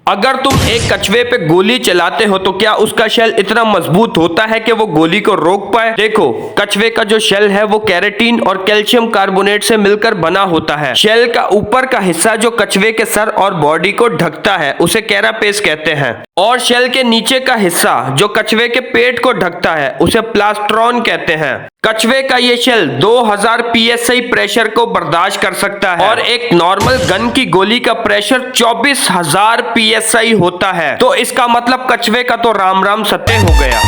अगर तुम एक कछुए पे गोली चलाते हो तो क्या उसका शेल इतना मजबूत होता है कि वो गोली को रोक पाए? देखो, कछुए का जो शेल है वो केराटिन और कैल्शियम कार्बोनेट से मिलकर बना होता है। शेल का ऊपर का हिस्सा जो कछुए के सर और बॉडी को ढकता है उसे कैरापेस कहते हैं, और शेल के नीचे का हिस्सा जो कछुए के पेट को ढकता है उसे प्लास्ट्रॉन कहते हैं। कछुए का ये शेल 2000 psi प्रेशर को बर्दाश्त कर सकता है और एक नॉर्मल गन की गोली का प्रेशर 24000 psi होता है। तो इसका मतलब कछुए का तो राम राम सत्य हो गया।